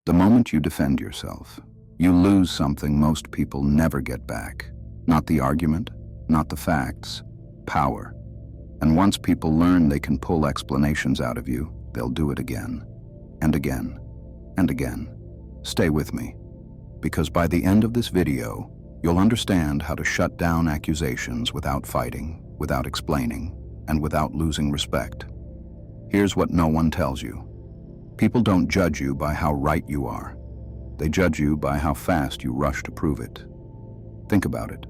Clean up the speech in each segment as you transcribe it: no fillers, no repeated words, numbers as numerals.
The moment you defend yourself, you lose something most people never get back. Not the argument, not the facts, power. And once people learn they can pull explanations out of you, they'll do it again, and again, and again. Stay with me, because by the end of this video, you'll understand how to shut down accusations without fighting, without explaining, and without losing respect. Here's what no one tells you. People don't judge you by how right you are. They judge you by how fast you rush to prove it. Think about it.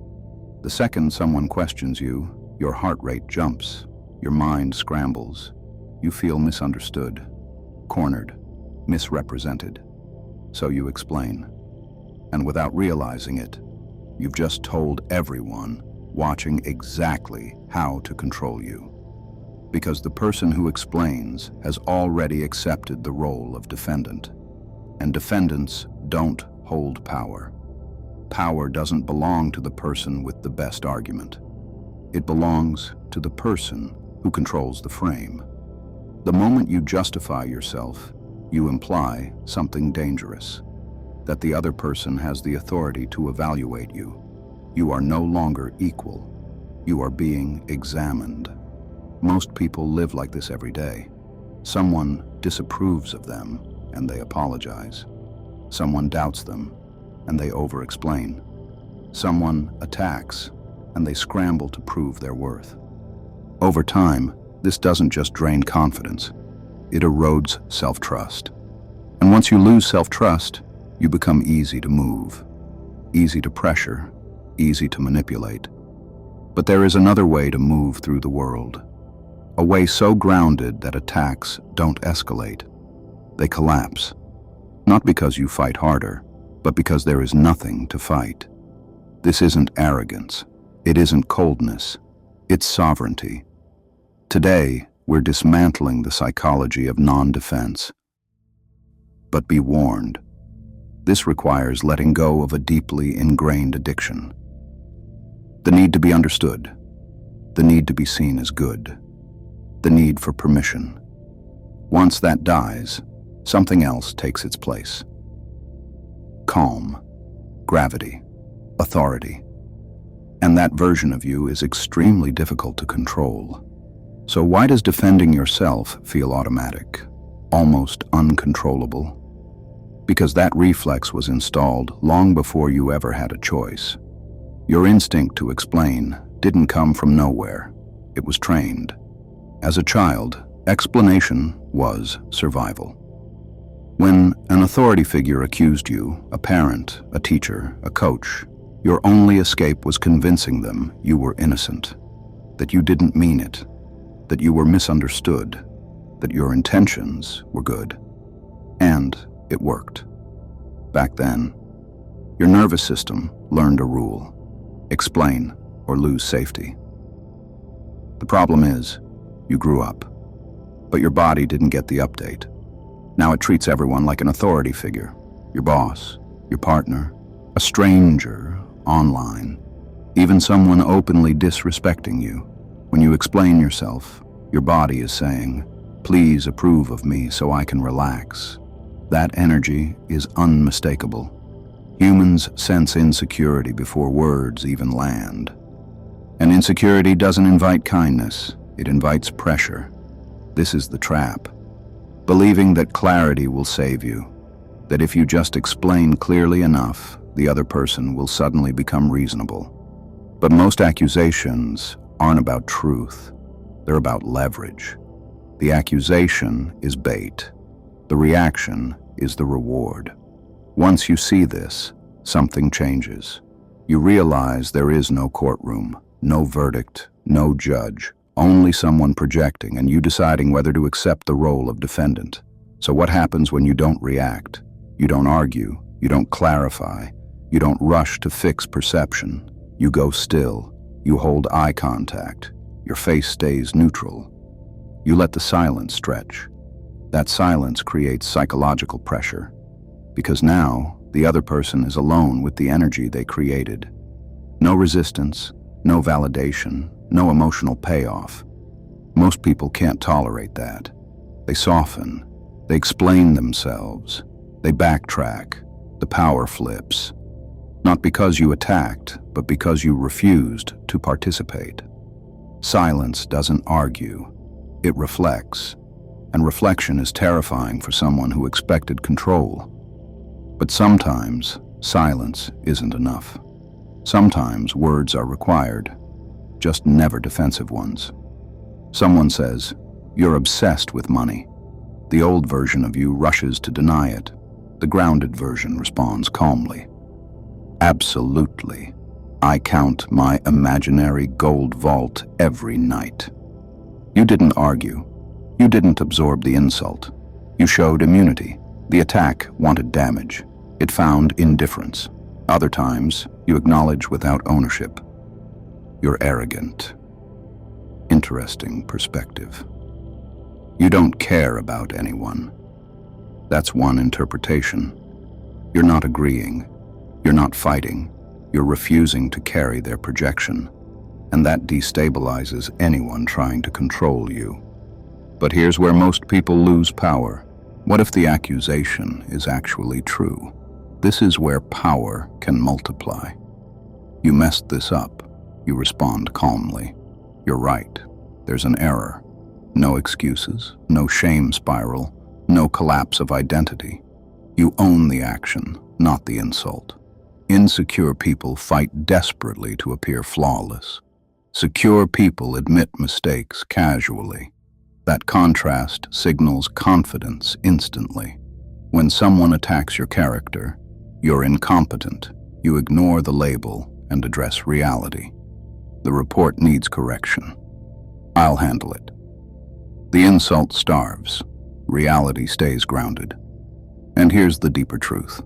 The second someone questions you, your heart rate jumps, your mind scrambles. You feel misunderstood, cornered, misrepresented. So you explain. And without realizing it, you've just told everyone watching exactly how to control you. Because the person who explains has already accepted the role of defendant. And defendants don't hold power. Power doesn't belong to the person with the best argument. It belongs to the person who controls the frame. The moment you justify yourself, you imply something dangerous, that the other person has the authority to evaluate you. You are no longer equal. You are being examined. Most people live like this every day. Someone disapproves of them, and they apologize. Someone doubts them, and they over-explain. Someone attacks, and they scramble to prove their worth. Over time, this doesn't just drain confidence, it erodes self-trust. And once you lose self-trust, you become easy to move, easy to pressure, easy to manipulate. But there is another way to move through the world. A way so grounded that attacks don't escalate. They collapse. Not because you fight harder, but because there is nothing to fight. This isn't arrogance. It isn't coldness. It's sovereignty. Today, we're dismantling the psychology of non-defense. But be warned, this requires letting go of a deeply ingrained addiction. The need to be understood. The need to be seen as good. The need for permission. Once that dies, something else takes its place. Calm, gravity, authority. And that version of you is extremely difficult to control. So why does defending yourself feel automatic, almost uncontrollable? Because that reflex was installed long before you ever had a choice. Your instinct to explain didn't come from nowhere. It was trained. As a child, explanation was survival. When an authority figure accused you, a parent, a teacher, a coach, your only escape was convincing them you were innocent, that you didn't mean it, that you were misunderstood, that your intentions were good. And it worked. Back then, your nervous system learned a rule: explain or lose safety. The problem is, you grew up, but your body didn't get the update. Now it treats everyone like an authority figure, your boss, your partner, a stranger online, even someone openly disrespecting you. When you explain yourself, your body is saying, "Please approve of me so I can relax." That energy is unmistakable. Humans sense insecurity before words even land. And insecurity doesn't invite kindness. It invites pressure. This is the trap. Believing that clarity will save you, that if you just explain clearly enough, the other person will suddenly become reasonable. But most accusations aren't about truth. They're about leverage. The accusation is bait. The reaction is the reward. Once you see this, something changes. You realize there is no courtroom, no verdict, no judge. Only someone projecting and you deciding whether to accept the role of defendant. So what happens when you don't react? You don't argue, you don't clarify, you don't rush to fix perception. You go still, you hold eye contact, your face stays neutral. You let the silence stretch. That silence creates psychological pressure, because now the other person is alone with the energy they created. No resistance, no validation, no emotional payoff. Most people can't tolerate that. They soften, they explain themselves, They backtrack. The power flips. Not because you attacked, but because you refused to participate. Silence doesn't argue. It reflects. And reflection is terrifying for someone who expected control. But sometimes, silence isn't enough. Sometimes words are required, just never defensive ones. Someone says, "You're obsessed with money." The old version of you rushes to deny it. The grounded version responds calmly. "Absolutely. I count my imaginary gold vault every night." You didn't argue. You didn't absorb the insult. You showed immunity. The attack wanted damage. It found indifference. Other times, you acknowledge without ownership. You're arrogant. Interesting perspective. You don't care about anyone. That's one interpretation. You're not agreeing. You're not fighting. You're refusing to carry their projection. And that destabilizes anyone trying to control you. But here's where most people lose power. What if the accusation is actually true? This is where power can multiply. You messed this up. You respond calmly. You're right. There's an error. No excuses, no shame spiral, no collapse of identity. You own the action, not the insult. Insecure people fight desperately to appear flawless. Secure people admit mistakes casually. That contrast signals confidence instantly. When someone attacks your character, you're incompetent. You ignore the label and address reality. The report needs correction. I'll handle it. The insult starves. Reality stays grounded. And here's the deeper truth.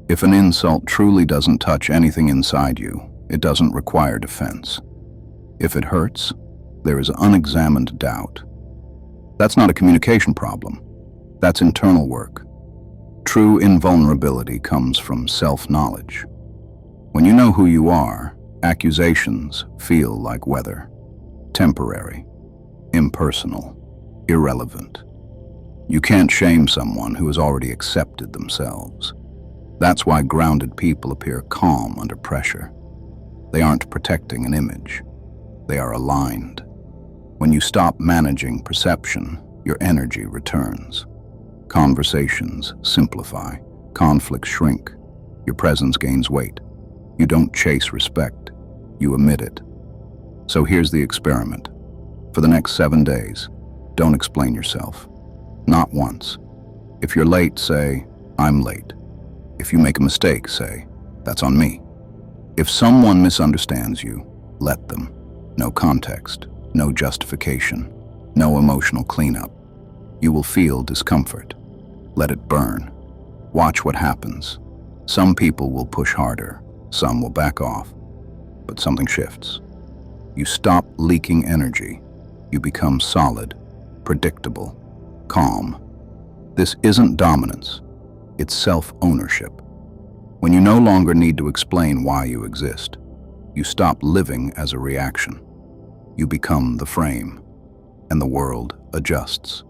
If an insult truly doesn't touch anything inside you, it doesn't require defense. If it hurts, there is unexamined doubt. That's not a communication problem. That's internal work. True invulnerability comes from self-knowledge. When you know who you are, accusations feel like weather. Temporary, impersonal, irrelevant. You can't shame someone who has already accepted themselves. That's why grounded people appear calm under pressure. They aren't protecting an image. They are aligned. When you stop managing perception, your energy returns. Conversations simplify. Conflicts shrink. Your presence gains weight. You don't chase respect. You emit it. So here's the experiment. For the next 7 days, don't explain yourself. Not once. If you're late, say, "I'm late." If you make a mistake, say, "That's on me." If someone misunderstands you, let them. No context, no justification, no emotional cleanup. You will feel discomfort. Let it burn. Watch what happens. Some people will push harder, some will back off, but something shifts. You stop leaking energy. You become solid, predictable, calm. This isn't dominance. It's self-ownership. When you no longer need to explain why you exist, you stop living as a reaction. You become the frame, and the world adjusts.